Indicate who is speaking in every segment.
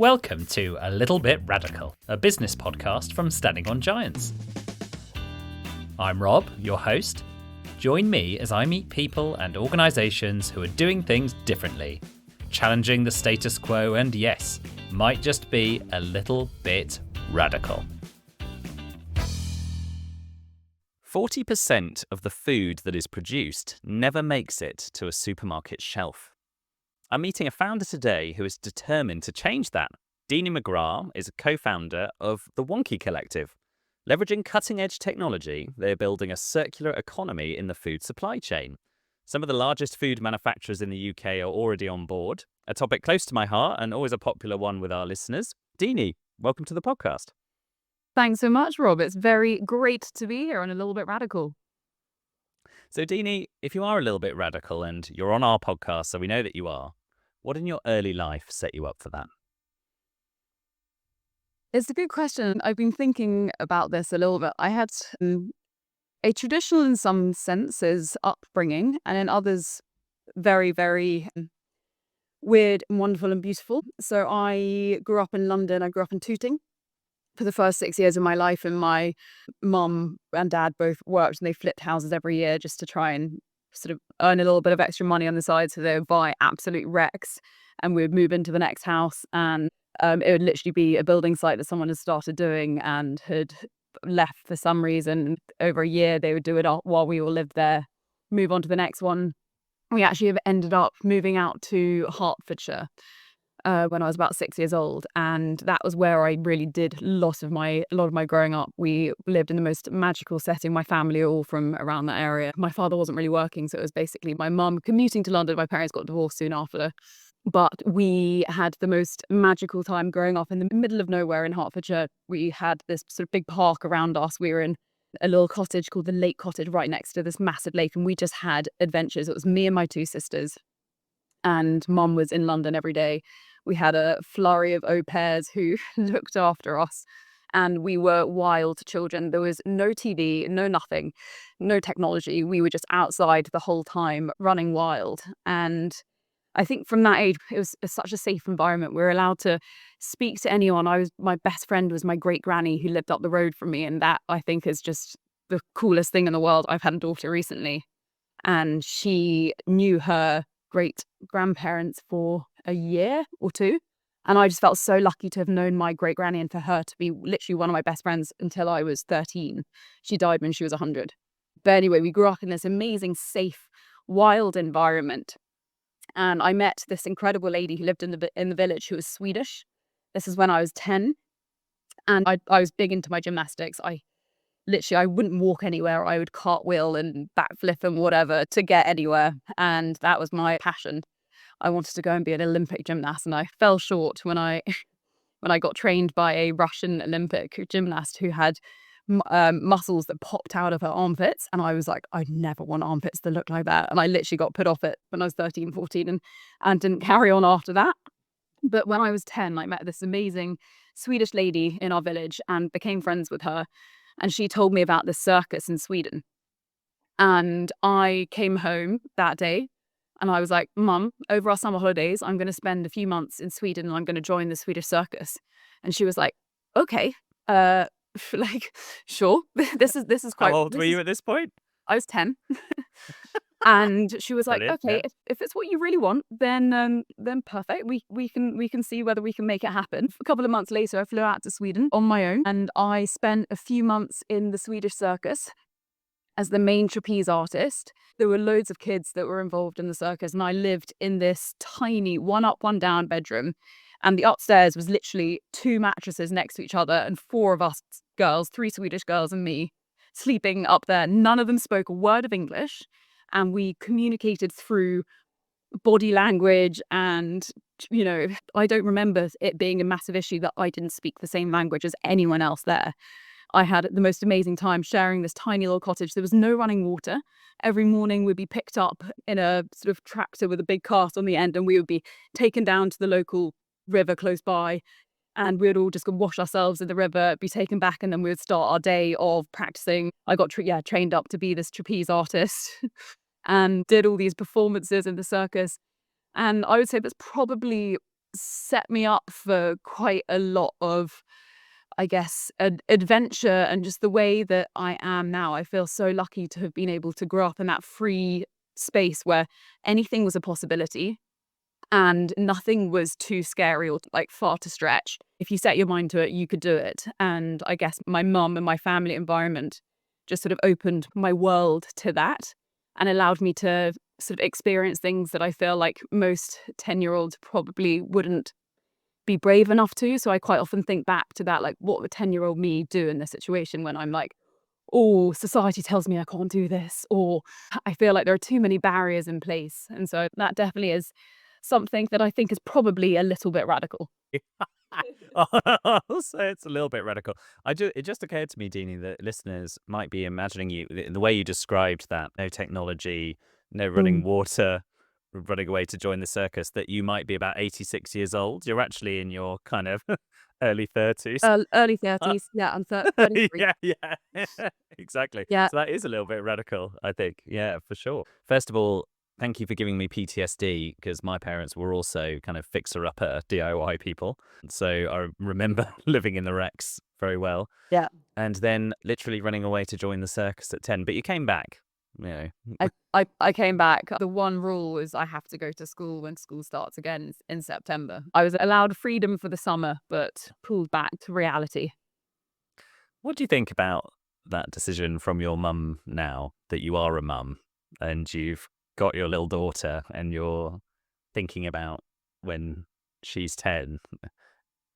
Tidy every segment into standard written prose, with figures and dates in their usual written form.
Speaker 1: Welcome to A Little Bit Radical, a business podcast from Standing on Giants. I'm Rob, your host. Join me as I meet people and organisations who are doing things differently, challenging the status quo and, yes, might just be a little bit radical.
Speaker 2: 40% of the food that is produced never makes it to a supermarket shelf. I'm meeting a founder today who is determined to change that. Dini McGrath is a co-founder of the Wonki Collective. Leveraging cutting-edge technology, they're building a circular economy in the food supply chain. Some of the largest food manufacturers in the UK are already on board, a topic close to my heart and always a popular one with our listeners. Dini, welcome to the podcast.
Speaker 3: Thanks so much, Rob. It's very great to be here and a little bit radical.
Speaker 2: So Dini, if you are a little bit radical and you're on our podcast, so we know that you are, what in your early life set you up for that?
Speaker 3: It's a good question. I've been thinking about this a little bit. I had a traditional, in some senses, upbringing, and in others, very, very weird and wonderful and beautiful. So I grew up in London. I grew up in Tooting for the first 6 years of my life, and my mum and dad both worked, and they flipped houses every year just to try and sort of earn a little bit of extra money on the side. So they would buy absolute wrecks and we would move into the next house, and it would literally be a building site that someone had started doing and had left for some reason. Over a year, they would do it while we all lived there, move on to the next one. We actually have ended up moving out to Hertfordshire when I was about 6 years old, and that was where I really did a lot of my growing up. We lived in the most magical setting. My family are all from around that area. My father wasn't really working, so it was basically my mum commuting to London. My parents got divorced soon after, but we had the most magical time growing up in the middle of nowhere in Hertfordshire. We had this sort of big park around us. We were in a little cottage called the Lake Cottage right next to this massive lake, and we just had adventures. It was me and my two sisters, and mum was in London every day. We had a flurry of au pairs who looked after us, and we were wild children. There was no TV, no nothing, no technology. We were just outside the whole time, running wild. And I think from that age, it was such a safe environment. We were allowed to speak to anyone. My best friend was my great granny who lived up the road from me, and that, I think, is just the coolest thing in the world. I've had a daughter recently, and she knew her great grandparents for a year or two, and I just felt so lucky to have known my great granny and for her to be literally one of my best friends until I was 13. She died when she was 100. But anyway, we grew up in this amazing, safe, wild environment, and I met this incredible lady who lived in the village who was Swedish. This is when I was 10, and I was big into my gymnastics. I wouldn't walk anywhere. I would cartwheel and backflip and whatever to get anywhere. And that was my passion. I wanted to go and be an Olympic gymnast, and I fell short when I got trained by a Russian Olympic gymnast who had muscles that popped out of her armpits. And I was like, I never want armpits that look like that. And I literally got put off it when I was 13, 14 and didn't carry on after that. But when I was 10, I met this amazing Swedish lady in our village and became friends with her. And she told me about the circus in Sweden. And I came home that day and I was like, Mum, over our summer holidays, I'm going to spend a few months in Sweden and I'm going to join the Swedish circus. And she was like, okay, like, sure. This is quite.
Speaker 2: How old were you at this point?
Speaker 3: I was 10. And she was like,
Speaker 2: Brilliant,
Speaker 3: okay,
Speaker 2: yeah.
Speaker 3: if it's what you really want, then perfect. We can see whether we can make it happen. A couple of months later, I flew out to Sweden on my own, and I spent a few months in the Swedish circus as the main trapeze artist. There were loads of kids that were involved in the circus, and I lived in this tiny one up, one down bedroom. And the upstairs was literally 2 mattresses next to each other, and 4 of us girls, 3 Swedish girls and me, sleeping up there. None of them spoke a word of English. And we communicated through body language. And, I don't remember it being a massive issue that I didn't speak the same language as anyone else there. I had the most amazing time sharing this tiny little cottage. There was no running water. Every morning we'd be picked up in a sort of tractor with a big cart on the end, and we would be taken down to the local river close by, and we would all just go wash ourselves in the river, be taken back, and then we would start our day of practicing. I got trained up to be this trapeze artist and did all these performances in the circus. And I would say that's probably set me up for quite a lot of, I guess, adventure, and just the way that I am now. I feel so lucky to have been able to grow up in that free space where anything was a possibility and nothing was too scary or like far to stretch. If you set your mind to it, you could do it. And I guess my mum and my family environment just sort of opened my world to that and allowed me to sort of experience things that I feel like most 10-year-olds probably wouldn't be brave enough to. So I quite often think back to that, like, what would 10-year-old me do in this situation when I'm like, oh, society tells me I can't do this, or I feel like there are too many barriers in place. And so that definitely is something that I think is probably a little bit radical.
Speaker 2: Also, it's a little bit radical. It just occurred to me, Dini, that listeners might be imagining you the way you described that: no technology, no running
Speaker 3: Mm.
Speaker 2: water, running away to join the circus. That you might be about 86 years old. You're actually in your kind of early 30s.
Speaker 3: Early
Speaker 2: Uh,
Speaker 3: 30s. Yeah, I'm 33.
Speaker 2: yeah, yeah, exactly.
Speaker 3: Yeah.
Speaker 2: So that is a little bit radical, I think. Yeah, for sure. First of all, thank you for giving me PTSD, because my parents were also kind of fixer-upper DIY people. So I remember living in the wrecks very well.
Speaker 3: Yeah.
Speaker 2: And then literally running away to join the circus at 10. But you came back, you know.
Speaker 3: I came back. The one rule is I have to go to school when school starts again in September. I was allowed freedom for the summer, but pulled back to reality.
Speaker 2: What do you think about that decision from your mum now that you are a mum and you've got your little daughter and you're thinking about when she's 10?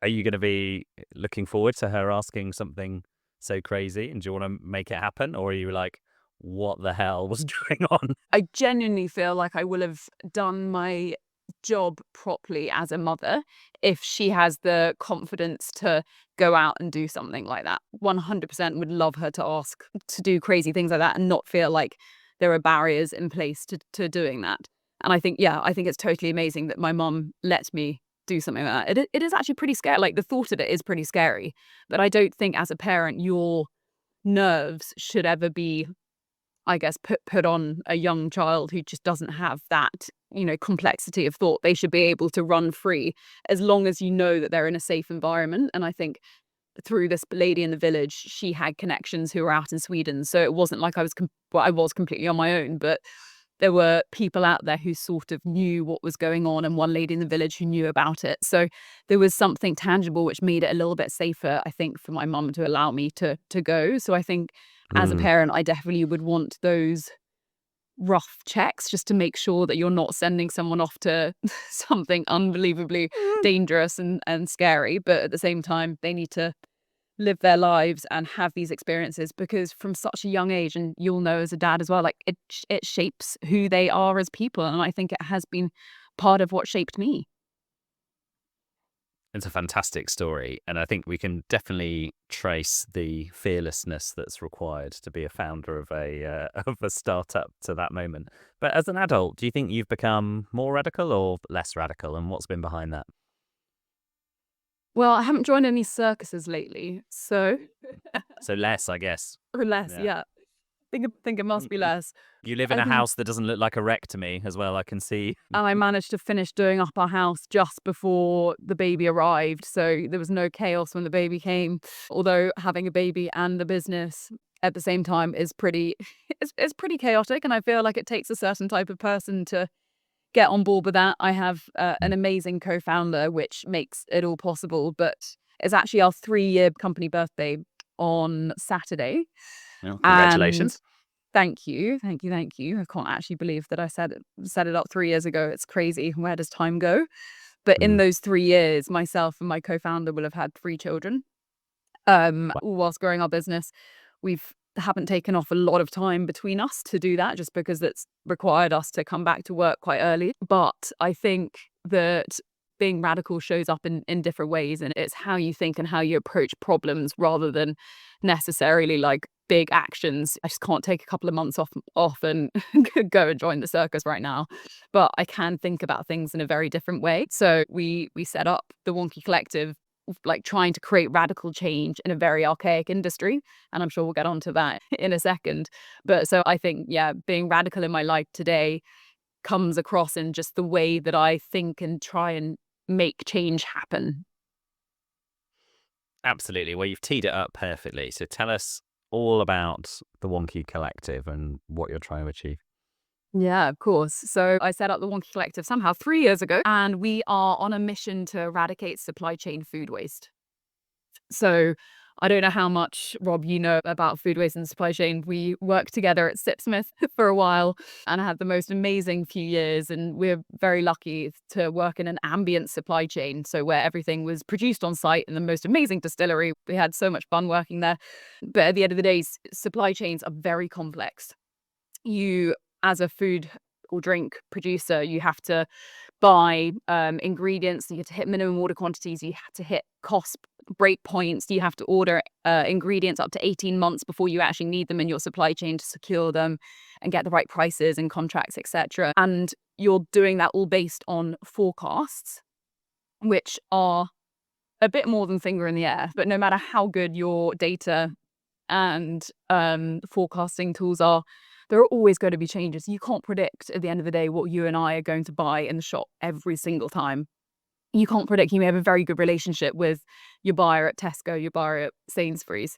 Speaker 2: Are you going to be looking forward to her asking something so crazy, and do you want to make it happen? Or are you like, what the hell was going on?
Speaker 3: I genuinely feel like I will have done my job properly as a mother if she has the confidence to go out and do something like that. 100% would love her to ask to do crazy things like that and not feel like there are barriers in place to doing that. And I think, yeah, I think it's totally amazing that my mum lets me do something like that. It is actually pretty scary. Like, the thought of it is pretty scary. But I don't think as a parent, your nerves should ever be, I guess, put on a young child who just doesn't have that, complexity of thought. They should be able to run free as long as you know that they're in a safe environment. And I think through this lady in the village, she had connections who were out in Sweden. So it wasn't like I was completely on my own, but there were people out there who sort of knew what was going on, and one lady in the village who knew about it. So there was something tangible which made it a little bit safer, I think, for my mum to allow me to go. So I think as a
Speaker 2: Mm.
Speaker 3: parent, I definitely would want those rough checks just to make sure that you're not sending someone off to something unbelievably dangerous and scary. But at the same time, they need to live their lives and have these experiences, because from such a young age, and you'll know as a dad as well, like it shapes who they are as people. And I think it has been part of what shaped me.
Speaker 2: It's a fantastic story, and I think we can definitely trace the fearlessness that's required to be a founder of a of a startup to that moment. But as an adult, do you think you've become more radical or less radical, and what's been behind that?
Speaker 3: Well, I haven't joined any circuses lately, so
Speaker 2: So less, I guess.
Speaker 3: or less,
Speaker 2: Yeah.
Speaker 3: yeah. Think it must be less.
Speaker 2: You live in
Speaker 3: I
Speaker 2: a
Speaker 3: think
Speaker 2: house that doesn't look like a wreck to me as well. I can see.
Speaker 3: I managed to finish doing up our house just before the baby arrived, so there was no chaos when the baby came. Although having a baby and the business at the same time is pretty it's pretty chaotic, and I feel like it takes a certain type of person to get on board with that. I have an amazing co-founder, which makes it all possible. But it's actually our 3-year company birthday on Saturday.
Speaker 2: Well,
Speaker 3: And
Speaker 2: congratulations.
Speaker 3: thank you, thank you, thank you. I can't actually believe that I set it up 3 years ago. It's crazy. Where does time go? But in
Speaker 2: Mm.
Speaker 3: those 3 years, myself and my co-founder will have had 3 children.
Speaker 2: Wow.
Speaker 3: Whilst growing our business, we've haven't taken off a lot of time between us to do that, just because it's required us to come back to work quite early. But I think that being radical shows up in different ways, and it's how you think and how you approach problems rather than necessarily like big actions. I just can't take a couple of months off and go and join the circus right now, but I can think about things in a very different way. So we set up the Wonki Collective, like trying to create radical change in a very archaic industry. And I'm sure we'll get onto that in a second. But so I think, yeah, being radical in my life today comes across in just the way that I think and try and make change happen.
Speaker 2: Absolutely. Well, you've teed it up perfectly. So tell us all about the Wonki Collective and what you're trying to achieve.
Speaker 3: Yeah, of course. So I set up the Wonki Collective somehow 3 years ago, and we are on a mission to eradicate supply chain food waste. So I don't know how much, Rob, you know about food waste and supply chain. We worked together at Sipsmith for a while and had the most amazing few years. And we're very lucky to work in an ambient supply chain. So where everything was produced on site in the most amazing distillery. We had so much fun working there. But at the end of the day, supply chains are very complex. You, as a food or drink producer, you have to buy ingredients, you have to hit minimum order quantities, you have to hit cost break points, you have to order ingredients up to 18 months before you actually need them in your supply chain to secure them and get the right prices and contracts, etc. And you're doing that all based on forecasts, which are a bit more than finger in the air. But no matter how good your data and forecasting tools are, there are always going to be changes. You can't predict at the end of the day what you and I are going to buy in the shop every single time. You can't predict. You may have a very good relationship with your buyer at Tesco, your buyer at Sainsbury's,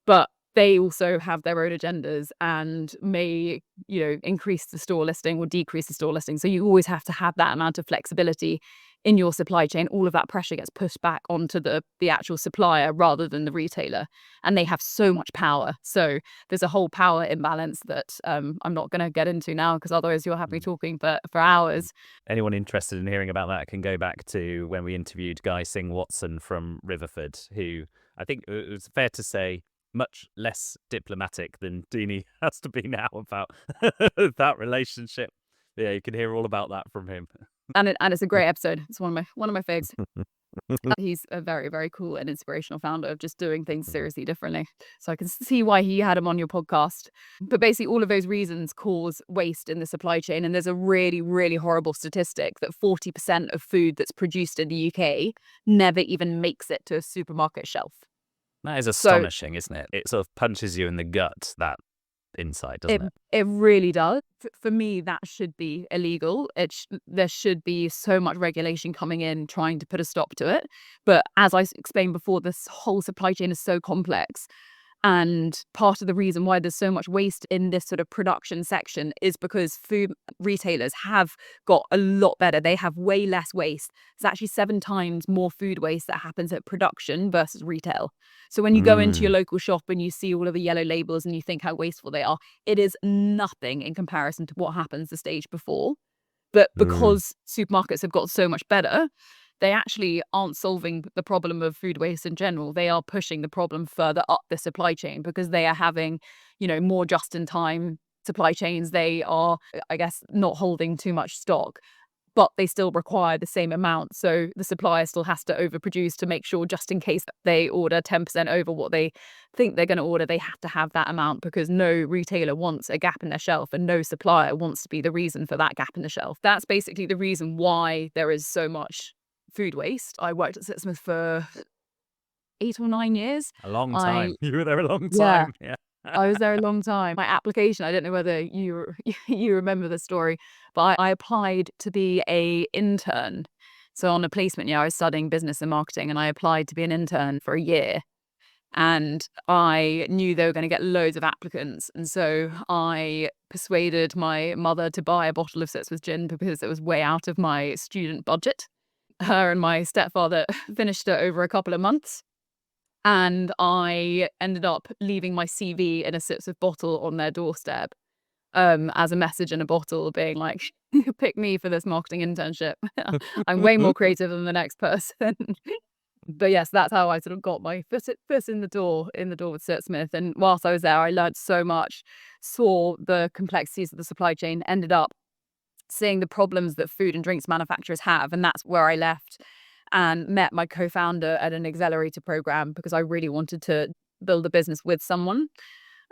Speaker 3: but they also have their own agendas and may, increase the store listing or decrease the store listing. So you always have to have that amount of flexibility in your supply chain. All of that pressure gets pushed back onto the actual supplier rather than the retailer. And they have so much power. So there's a whole power imbalance that I'm not going to get into now, because otherwise you'll have me talking for hours.
Speaker 2: Anyone interested in hearing about that can go back to when we interviewed Guy Singh Watson from Riverford, who I think it was fair to say much less diplomatic than Dini has to be now about that relationship. Yeah, you can hear all about that from him.
Speaker 3: And it's a great episode. It's one of my faves. He's a very, very cool and inspirational founder of just doing things seriously differently. So I can see why he had him on your podcast. But basically, all of those reasons cause waste in the supply chain. And there's a really, really horrible statistic that 40% of food that's produced in the UK never even makes it to a supermarket shelf.
Speaker 2: That is astonishing, isn't it? It sort of punches you in the gut, that insight, doesn't it?
Speaker 3: It really does. For me, that should be illegal. There should be so much regulation coming in trying to put a stop to it. But as I explained before, this whole supply chain is so complex. And part of the reason why there's so much waste in this sort of production section is because food retailers have got a lot better. They have way less waste. It's actually 7 times more food waste that happens at production versus retail. So when you go into your local shop and you see all of the yellow labels and you think how wasteful they are, it is nothing in comparison to what happens the stage before. But because supermarkets have got so much better, they actually aren't solving the problem of food waste in general. They are pushing the problem further up the supply chain because they are having, more just-in-time supply chains. They are, I guess, not holding too much stock, but they still require the same amount. So the supplier still has to overproduce to make sure, just in case they order 10% over what they think they're going to order, they have to have that amount, because no retailer wants a gap in their shelf and no supplier wants to be the reason for that gap in the shelf. That's basically the reason why there is so much food waste. I worked at Sipsmith for 8 or 9 years.
Speaker 2: A long time. You were there a long time. Yeah.
Speaker 3: I was there a long time. My application, I don't know whether you remember the story, but I applied to be a intern. So on a placement year, I was studying business and marketing, and I applied to be an intern for a year. And I knew they were going to get loads of applicants. And so I persuaded my mother to buy a bottle of Sipsmith gin because it was way out of my student budget. Her and my stepfather finished it over a couple of months. And I ended up leaving my CV in a Sipsmith bottle on their doorstep as a message in a bottle, being like, pick me for this marketing internship. I'm way more creative than the next person. But yes, that's how I sort of got my foot in the door with Sipsmith. And whilst I was there, I learned so much, saw the complexities of the supply chain, ended up seeing the problems that food and drinks manufacturers have. And that's where I left and met my co-founder at an accelerator program, because I really wanted to build a business with someone.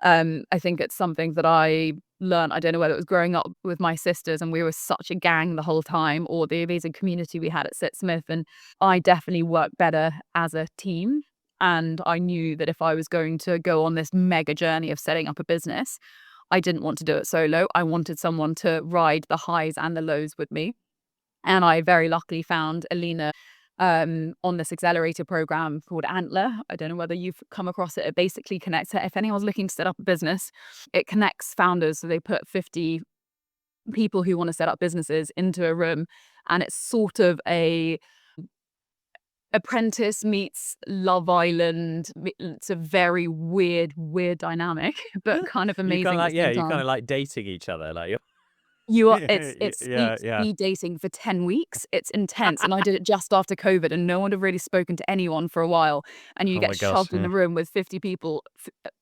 Speaker 3: I think it's something that I learned. I don't know whether it was growing up with my sisters and we were such a gang the whole time, or the amazing community we had at Sipsmith. And I definitely work better as a team. And I knew that if I was going to go on this mega journey of setting up a business, I didn't want to do it solo. I wanted someone to ride the highs and the lows with me. And I very luckily found Alina on this accelerator program called Antler. I don't know whether you've come across it. It basically connects, if anyone's looking to set up a business, it connects founders. So they put 50 people who want to set up businesses into a room, and it's sort of a Apprentice meets Love Island. It's a very weird dynamic, but kind of
Speaker 2: You
Speaker 3: amazing
Speaker 2: kind of
Speaker 3: at
Speaker 2: like,
Speaker 3: the same
Speaker 2: you kind
Speaker 3: time.
Speaker 2: of like dating each other, like you're,
Speaker 3: You are, it's
Speaker 2: yeah, yeah.
Speaker 3: speed dating for 10 weeks. It's intense. And I did it just after COVID, and no one had really spoken to anyone for a while. And you
Speaker 2: Oh my
Speaker 3: get
Speaker 2: gosh,
Speaker 3: shoved in the room with 50 people,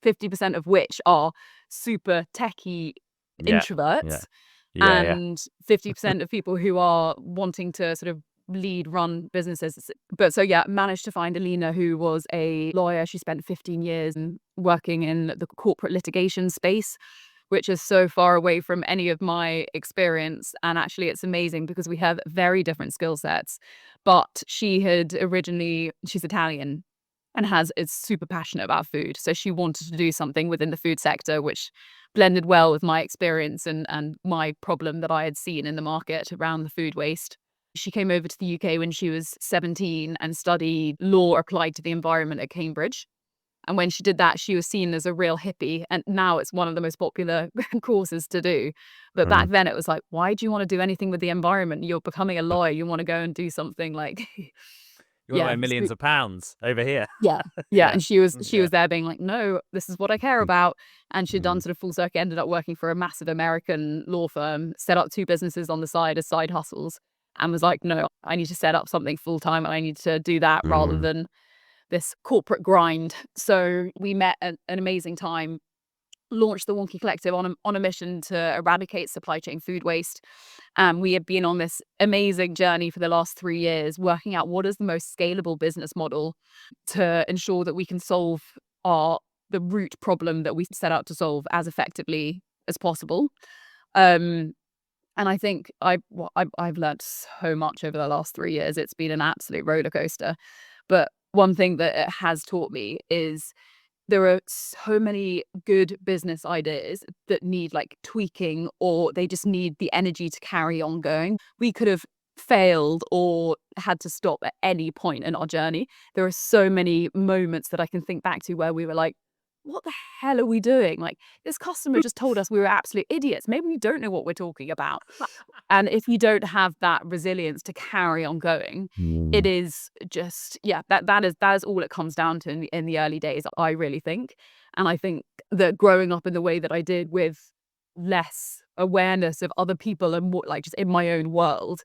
Speaker 3: 50% of which are super techie
Speaker 2: yeah, yeah,
Speaker 3: introverts,
Speaker 2: yeah.
Speaker 3: and 50% of people who are wanting to sort of lead, run businesses. But so yeah, managed to find Alina, who was a lawyer. She spent 15 years working in the corporate litigation space, which is so far away from any of my experience. And actually, it's amazing because we have very different skill sets. But she's Italian and is super passionate about food. So she wanted to do something within the food sector, which blended well with my experience and my problem that I had seen in the market around the food waste. She came over to the UK when she was 17 and studied law applied to the environment at Cambridge. And when she did that, she was seen as a real hippie. And now it's one of the most popular courses to do. But back then it was like, why do you want to do anything with the environment? You're becoming a lawyer. You want to go and do something like,
Speaker 2: You want to
Speaker 3: yeah,
Speaker 2: earn millions of pounds over here.
Speaker 3: yeah. Yeah.
Speaker 2: Yeah,
Speaker 3: And she was
Speaker 2: yeah.
Speaker 3: there being like, no, this is what I care about. And she'd done sort of full circle, ended up working for a massive American law firm, set up 2 businesses on the side as side hustles, and was like, no, I need to set up something full time and I need to do that rather than this corporate grind. So we met at an amazing time, launched the Wonki Collective on a mission to eradicate supply chain food waste. We have been on this amazing journey for the last 3 years, working out what is the most scalable business model to ensure that we can solve the root problem that we set out to solve as effectively as possible. And I think I've learned so much over the last 3 years. It's been an absolute roller coaster. But one thing that it has taught me is there are so many good business ideas that need like tweaking, or they just need the energy to carry on going. We could have failed or had to stop at any point in our journey. There are so many moments that I can think back to where we were like, what the hell are we doing? Like, this customer just told us we were absolute idiots. Maybe we don't know what we're talking about. And if you don't have that resilience to carry on going, it is just, yeah, that is all it comes down to in the early days, I really think. And I think that growing up in the way that I did, with less awareness of other people and more like just in my own world,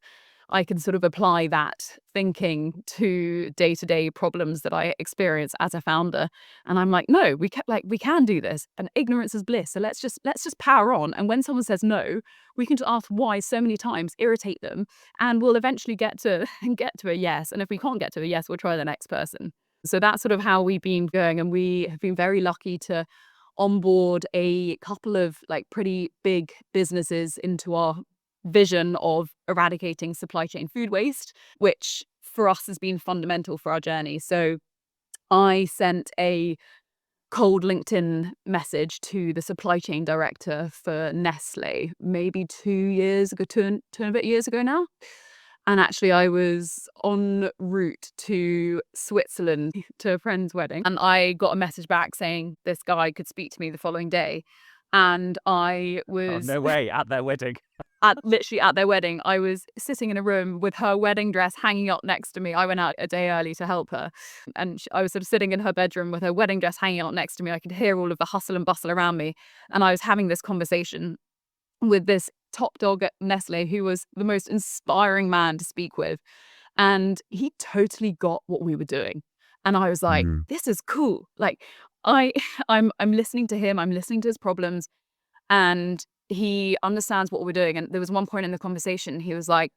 Speaker 3: I can sort of apply that thinking to day-to-day problems that I experience as a founder. And I'm like, no, we can do this. And ignorance is bliss. So let's just power on. And when someone says no, we can just ask why so many times, irritate them, and we'll eventually get to a yes. And if we can't get to a yes, we'll try the next person. So that's sort of how we've been going. And we have been very lucky to onboard a couple of like pretty big businesses into our vision of eradicating supply chain food waste, which for us has been fundamental for our journey. So I sent a cold LinkedIn message to the supply chain director for Nestle, maybe 2 years ago, two and a bit years ago now. And actually, I was en route to Switzerland to a friend's wedding, and I got a message back saying this guy could speak to me the following day. And I
Speaker 2: Oh,
Speaker 3: was
Speaker 2: no way, at their wedding.
Speaker 3: literally at their wedding. I was sitting in a room with her wedding dress hanging up next to me. I went out a day early to help her, and I was sort of sitting in her bedroom with her wedding dress hanging out next to me. I could hear all of the hustle and bustle around me, and I was having this conversation with this top dog at Nestle, who was the most inspiring man to speak with, and he totally got what we were doing. And I was like, this is cool. Like, I'm listening to him. I'm listening to his problems, and he understands what we're doing. And there was one point in the conversation, he was like,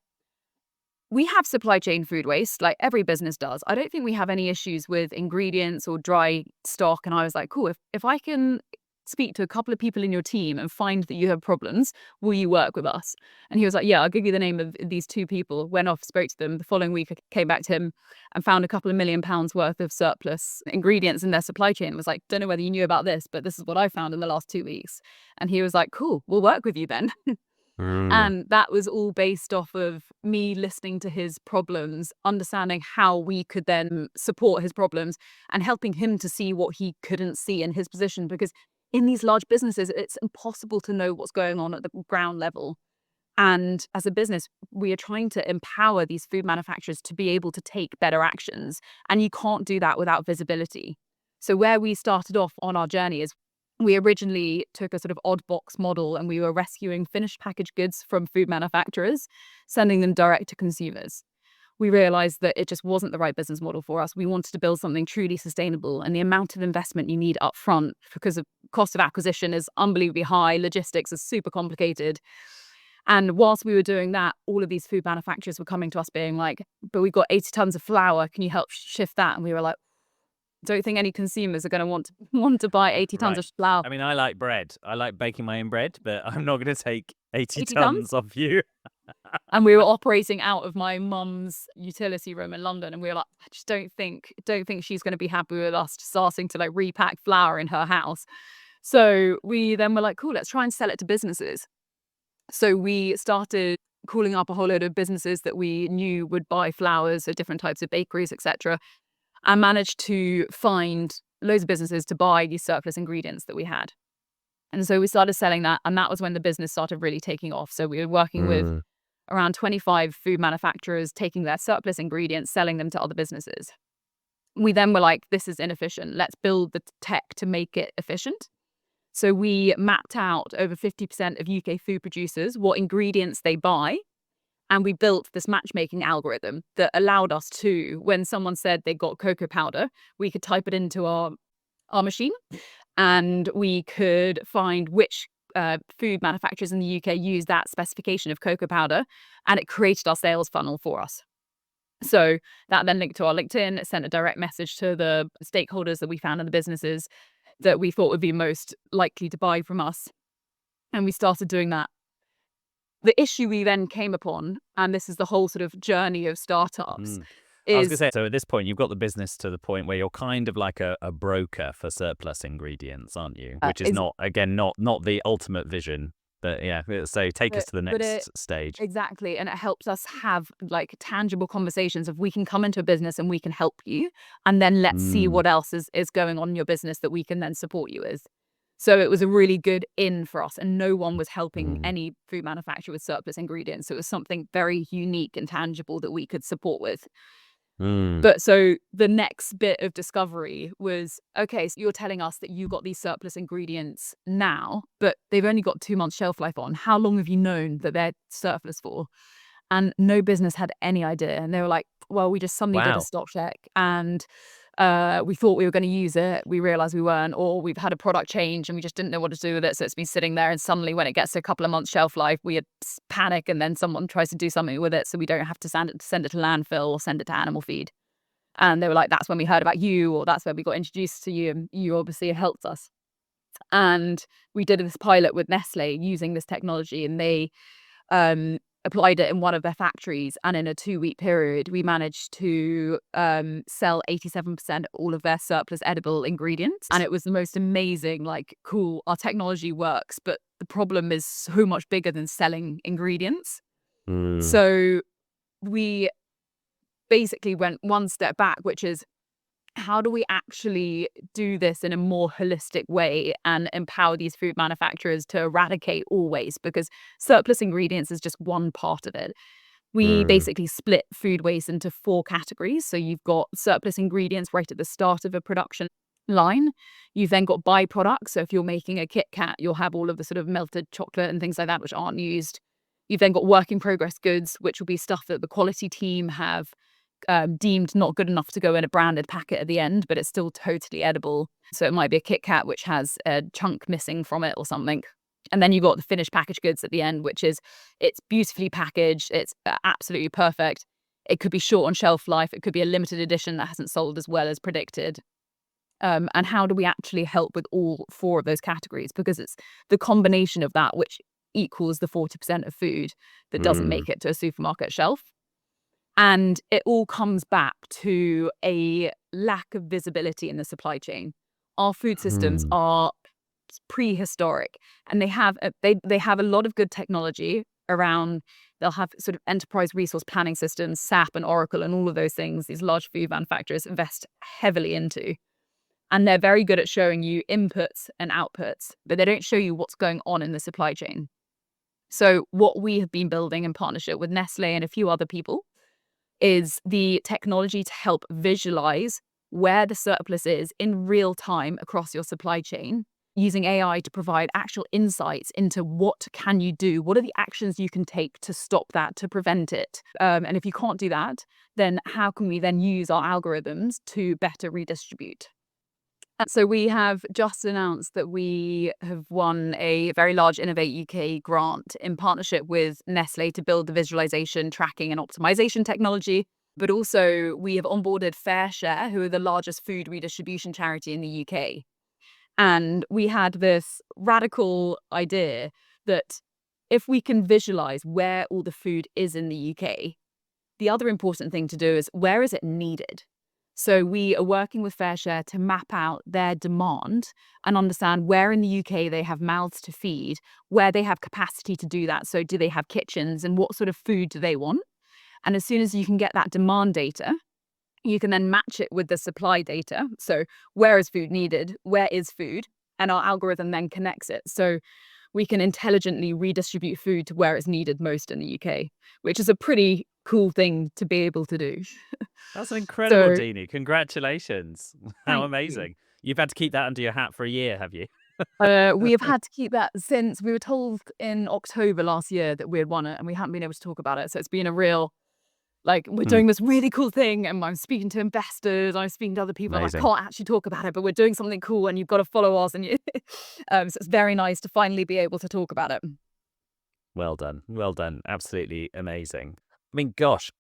Speaker 3: we have supply chain food waste, like every business does. I don't think we have any issues with ingredients or dry stock. And I was like, cool, if I can speak to a couple of people in your team and find that you have problems, will you work with us? And he was like, yeah, I'll give you the name of these 2 people. Went off, spoke to them. The following week, I came back to him and found a couple of £1 million worth of surplus ingredients in their supply chain. Was like, don't know whether you knew about this, but this is what I found in the last 2 weeks. And he was like, cool, we'll work with you then. And that was all based off of me listening to his problems, understanding how we could then support his problems and helping him to see what he couldn't see in his position. Because in these large businesses, it's impossible to know what's going on at the ground level. And as a business, we are trying to empower these food manufacturers to be able to take better actions. And you can't do that without visibility. So where we started off on our journey is we originally took a sort of odd box model and we were rescuing finished packaged goods from food manufacturers, sending them direct to consumers. We realized that it just wasn't the right business model for us. We wanted to build something truly sustainable, and the amount of investment you need up front because of cost of acquisition is unbelievably high. Logistics is super complicated. And whilst we were doing that, all of these food manufacturers were coming to us being like, but we've got 80 tons of flour. Can you help shift that? And we were like, don't think any consumers are going to want to buy 80 tons of flour.
Speaker 2: I mean, I like bread. I like baking my own bread, but I'm not going to take 80
Speaker 3: 80
Speaker 2: tons off you.
Speaker 3: And we were operating out of my mum's utility room in London, and we were like, I just don't think she's going to be happy with us starting to like repack flour in her house. So we then were like, cool, let's try and sell it to businesses. So we started calling up a whole load of businesses that we knew would buy flours, so different types of bakeries, etc., and managed to find loads of businesses to buy these surplus ingredients that we had. And so we started selling that, and that was when the business started really taking off. So we were working with around 25 food manufacturers, taking their surplus ingredients, selling them to other businesses. We then were like, this is inefficient. Let's build the tech to make it efficient. So we mapped out over 50% of UK food producers, what ingredients they buy. And we built this matchmaking algorithm that allowed us to, when someone said they got cocoa powder, we could type it into our machine, and we could find which food manufacturers in the UK use that specification of cocoa powder, and it created our sales funnel for us. So that then linked to our LinkedIn, it sent a direct message to the stakeholders that we found in the businesses that we thought would be most likely to buy from us. And we started doing that. The issue we then came upon, and this is the whole sort of journey of startups,
Speaker 2: I was going to say, so at this point, you've got the business to the point where you're kind of like a broker for surplus ingredients, aren't you? Which is not the ultimate vision. But yeah, so take us to the next stage.
Speaker 3: Exactly. And it helps us have like tangible conversations of we can come into a business and we can help you. And then let's see what else is going on in your business that we can then support you with. So it was a really good in for us, and no one was helping any food manufacturer with surplus ingredients. So it was something very unique and tangible that we could support with. But so the next bit of discovery was, okay, so you're telling us that you got these surplus ingredients now, but they've only got 2 months shelf life on. How long have you known that they're surplus for? And no business had any idea. And they were like, well, we just suddenly did a stock check and we thought we were going to use it. We realized we weren't, or we've had a product change and we just didn't know what to do with it. So it's been sitting there, and suddenly when it gets to a couple of months shelf life, we had panic, and then someone tries to do something with it. So we don't have to send it to landfill or send it to animal feed. And they were like, that's when we heard about you, or that's where we got introduced to you. And you obviously helped us. And we did this pilot with Nestle using this technology, and they applied it in one of their factories, and in a 2-week period we managed to sell 87% of all of their surplus edible ingredients. And it was the most amazing, like, cool, our technology works, but the problem is so much bigger than selling ingredients. So we basically went one step back, which is, how do we actually do this in a more holistic way and empower these food manufacturers to eradicate all waste? Because surplus ingredients is just one part of it. We basically split food waste into 4 categories. So you've got surplus ingredients right at the start of a production line. You've then got byproducts. So if you're making a Kit Kat, you'll have all of the sort of melted chocolate and things like that, which aren't used. You've then got work in progress goods, which will be stuff that the quality team have deemed not good enough to go in a branded packet at the end, but it's still totally edible. So it might be a Kit Kat which has a chunk missing from it or something. And then you've got the finished packaged goods at the end, which is, it's beautifully packaged, it's absolutely perfect. It could be short on shelf life, it could be a limited edition that hasn't sold as well as predicted. And how do we actually help with all 4 of those categories? Because it's the combination of that which equals the 40% of food that doesn't make it to a supermarket shelf. And it all comes back to a lack of visibility in the supply chain. Our food systems are prehistoric, and they have a lot of good technology around. They'll have sort of enterprise resource planning systems, SAP and Oracle and all of those things these large food manufacturers invest heavily into. And they're very good at showing you inputs and outputs, but they don't show you what's going on in the supply chain. So what we have been building in partnership with Nestle and a few other people is the technology to help visualize where the surplus is in real time across your supply chain, using AI to provide actual insights into what can you do, what are the actions you can take to stop that, to prevent it. And if you can't do that, then how can we then use our algorithms to better redistribute? So we have just announced that we have won a very large Innovate UK grant in partnership with Nestle to build the visualization, tracking and optimization technology. But also we have onboarded FareShare, who are the largest food redistribution charity in the UK. And we had this radical idea that if we can visualize where all the food is in the UK, the other important thing to do is where is it needed? So we are working with FareShare to map out their demand and understand where in the UK they have mouths to feed, where they have capacity to do that. So do they have kitchens and what sort of food do they want? And as soon as you can get that demand data, you can then match it with the supply data. So where is food needed? Where is food? And our algorithm then connects it. So we can intelligently redistribute food to where it's needed most in the UK, which is a pretty cool thing to be able to do.
Speaker 2: That's incredible,
Speaker 3: So
Speaker 2: Dini. Congratulations. How
Speaker 3: thank
Speaker 2: amazing. You've had to keep that under your hat for a year, have you?
Speaker 3: you. We have had to keep that since we were told in October last year that we had won it, and we haven't been able to talk about it. So it's been a real, like, we're doing this really cool thing, and I'm speaking to investors, I'm speaking to other people, and I
Speaker 2: Amazing.
Speaker 3: can't actually talk about it, but we're doing something cool, and you've got to follow us. And you, so it's very nice to finally be able to talk about it.
Speaker 2: Well done. Well done. Absolutely amazing. I mean, gosh,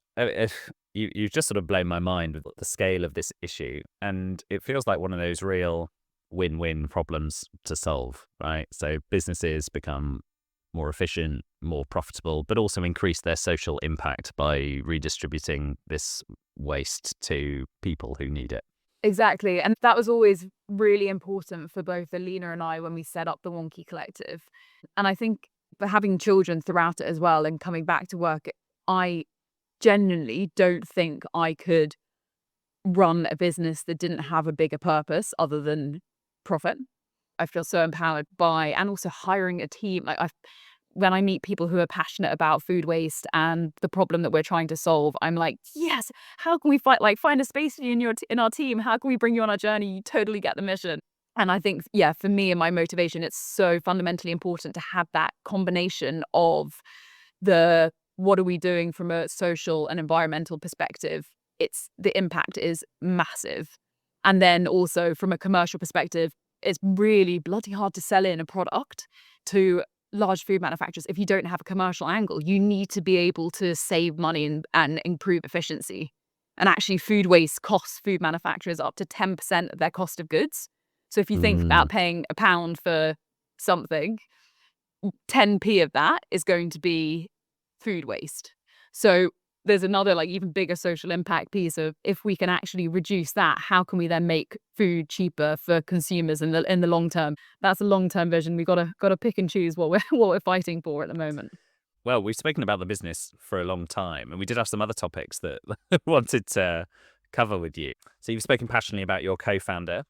Speaker 2: you've just sort of blown my mind with the scale of this issue. And it feels like one of those real win-win problems to solve, right? So businesses become more efficient, more profitable, but also increase their social impact by redistributing this waste to people who need it.
Speaker 3: Exactly. And that was always really important for both Alina and I when we set up the Wonki Collective. And I think for having children throughout it as well and coming back to work, I genuinely don't think I could run a business that didn't have a bigger purpose other than profit. I feel so empowered by, and also hiring a team. When I meet people who are passionate about food waste and the problem that we're trying to solve, I'm like, yes, how can we find a space for you in our team? How can we bring you on our journey? You totally get the mission. And I think, yeah, for me and my motivation, it's so fundamentally important to have that combination of the what are we doing from a social and environmental perspective? The impact is massive. And then also from a commercial perspective, it's really bloody hard to sell in a product to large food manufacturers if you don't have a commercial angle. You need to be able to save money and improve efficiency. And actually, food waste costs food manufacturers up to 10% of their cost of goods. So if you think about paying £1 for something, 10p of that is going to be food waste. So there's another even bigger social impact piece of, if we can actually reduce that, how can we then make food cheaper for consumers in the long term? That's a long-term vision. We've got to pick and choose what we're fighting for at the moment.
Speaker 2: Well, we've spoken about the business for a long time, and we did have some other topics that I wanted to cover with you. So you've spoken passionately about your co-founder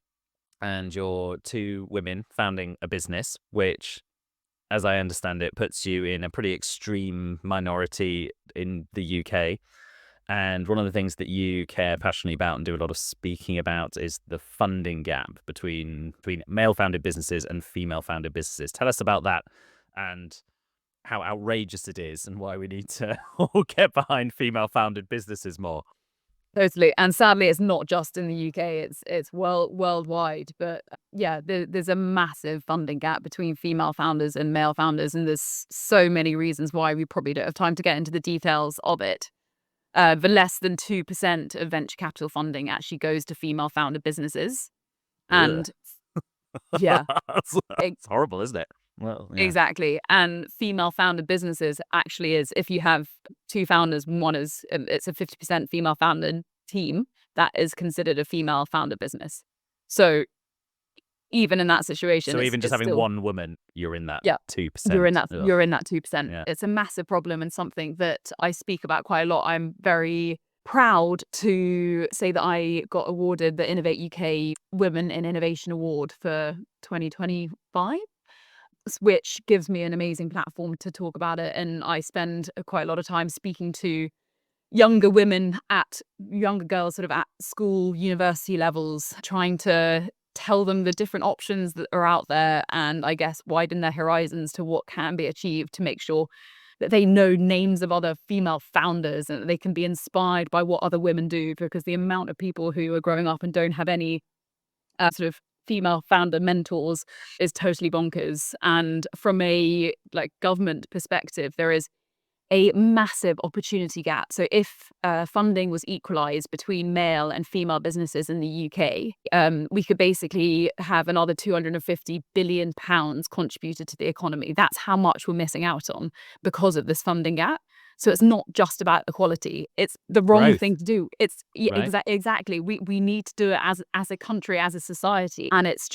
Speaker 2: and your two women founding a business, which, as I understand it, puts you in a pretty extreme minority in the UK. And one of the things that you care passionately about and do a lot of speaking about is the funding gap between male-founded businesses and female-founded businesses. Tell us about that and how outrageous it is and why we need to all get behind female-founded businesses more.
Speaker 3: Totally. And sadly, it's not just in the UK, it's worldwide. But yeah, there's a massive funding gap between female founders and male founders. And there's so many reasons why we probably don't have time to get into the details of it. But less than 2% of venture capital funding actually goes to female founded businesses. And yeah,
Speaker 2: it's horrible, isn't it? Well, yeah.
Speaker 3: Exactly. And female founded businesses actually is, if you have two founders, it's a 50% female founded team, that is considered a female founded business. So even in that situation.
Speaker 2: So even just having
Speaker 3: still,
Speaker 2: one woman, you're in that 2%.
Speaker 3: You're in that.
Speaker 2: Ugh.
Speaker 3: You're in that 2%.
Speaker 2: Yeah.
Speaker 3: It's a massive problem and something that I speak about quite a lot. I'm very proud to say that I got awarded the Innovate UK Women in Innovation Award for 2025, which gives me an amazing platform to talk about it. And I spend quite a lot of time speaking to younger girls sort of at school, university levels, trying to tell them the different options that are out there and I guess widen their horizons to what can be achieved to make sure that they know names of other female founders and that they can be inspired by what other women do, because the amount of people who are growing up and don't have any sort of female founder mentors is totally bonkers. And from a government perspective, there is a massive opportunity gap. So if funding was equalised between male and female businesses in the UK, we could basically have another £250 billion contributed to the economy. That's how much we're missing out on because of this funding gap. So it's not just about equality. It's the wrong thing to do. It's exactly. We need to do it as a country, as a society. And it's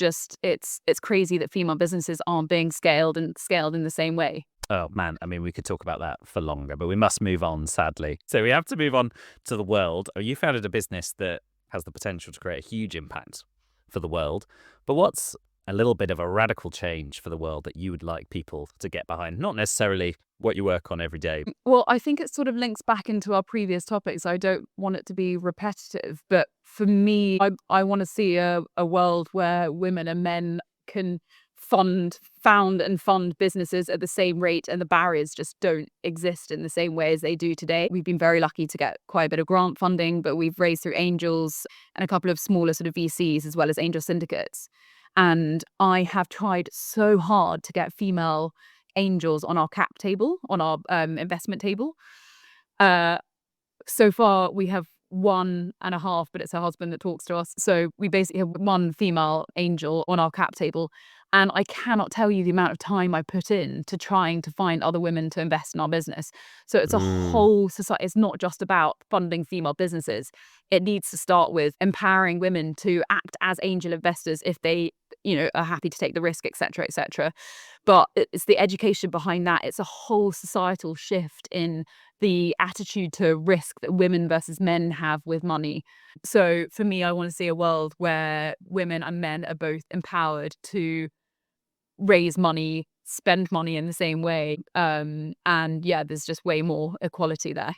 Speaker 3: crazy that female businesses aren't being scaled in the same way.
Speaker 2: Oh, man. I mean, we could talk about that for longer, but we must move on, sadly. So we have to move on to the world. You founded a business that has the potential to create a huge impact for the world. But what's a little bit of a radical change for the world that you would like people to get behind? Not necessarily what you work on every day.
Speaker 3: Well, I think it sort of links back into our previous topics. I don't want it to be repetitive. But for me, I want to see a world where women and men can found and fund businesses at the same rate, and the barriers just don't exist in the same way as they do today. We've been very lucky to get quite a bit of grant funding, but we've raised through angels and a couple of smaller sort of VCs as well as angel syndicates. And I have tried so hard to get female angels on our cap table, on our investment table. So far we have 1.5, but it's her husband that talks to us. So we basically have one female angel on our cap table. And I cannot tell you the amount of time I put in to trying to find other women to invest in our business. So it's a whole society. It's not just about funding female businesses. It needs to start with empowering women to act as angel investors if they, are happy to take the risk, et cetera, et cetera. But it's the education behind that. It's a whole societal shift in the attitude to risk that women versus men have with money. So for me, I want to see a world where women and men are both empowered to raise money, spend money in the same way. And there's just way more equality there.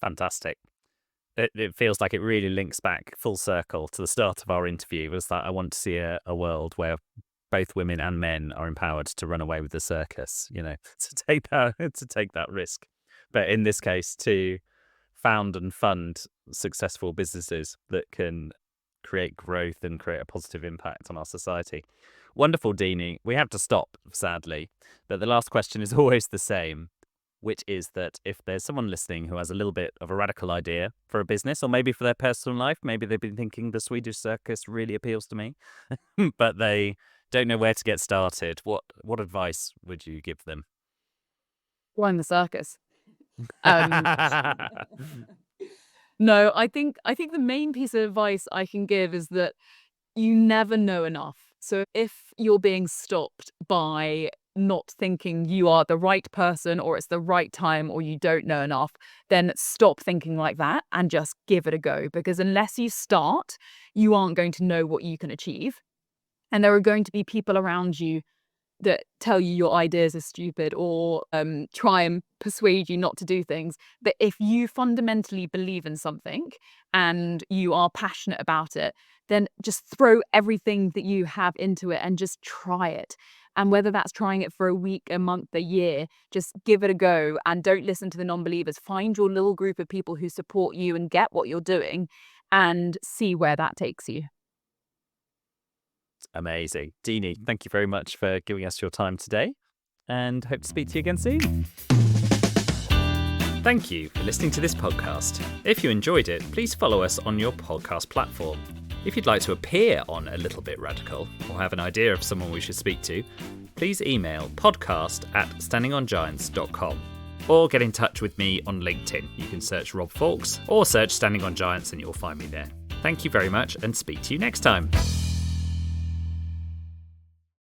Speaker 2: Fantastic. It feels like it really links back full circle to the start of our interview, was that I want to see a world where both women and men are empowered to run away with the circus, to take that risk. But in this case, to found and fund successful businesses that can create growth and create a positive impact on our society. Wonderful, Dini. We have to stop, sadly, but the last question is always the same, which is that if there's someone listening who has a little bit of a radical idea for a business, or maybe for their personal life, maybe they've been thinking the Swedish circus really appeals to me, but they don't know where to get started, what advice would you give them?
Speaker 3: Join the circus. No, I think the main piece of advice I can give is that you never know enough. So if you're being stopped by not thinking you are the right person, or it's the right time, or you don't know enough, then stop thinking like that and just give it a go. Because unless you start, you aren't going to know what you can achieve. And there are going to be people around you that tell you your ideas are stupid, or try and persuade you not to do things. But if you fundamentally believe in something and you are passionate about it, then just throw everything that you have into it and just try it. And whether that's trying it for a week, a month, a year, just give it a go and don't listen to the non-believers. Find your little group of people who support you and get what you're doing and see where that takes you.
Speaker 2: Amazing. Dini, thank you very much for giving us your time today, and hope to speak to you again soon.
Speaker 1: Thank you for listening to this podcast. If you enjoyed it, please follow us on your podcast platform. If you'd like to appear on A Little Bit Radical, or have an idea of someone we should speak to, please email podcast@standingongiants.com, or get in touch with me on LinkedIn. You can search Rob Fawkes or search Standing on Giants and you'll find me there. Thank you very much, and speak to you next time.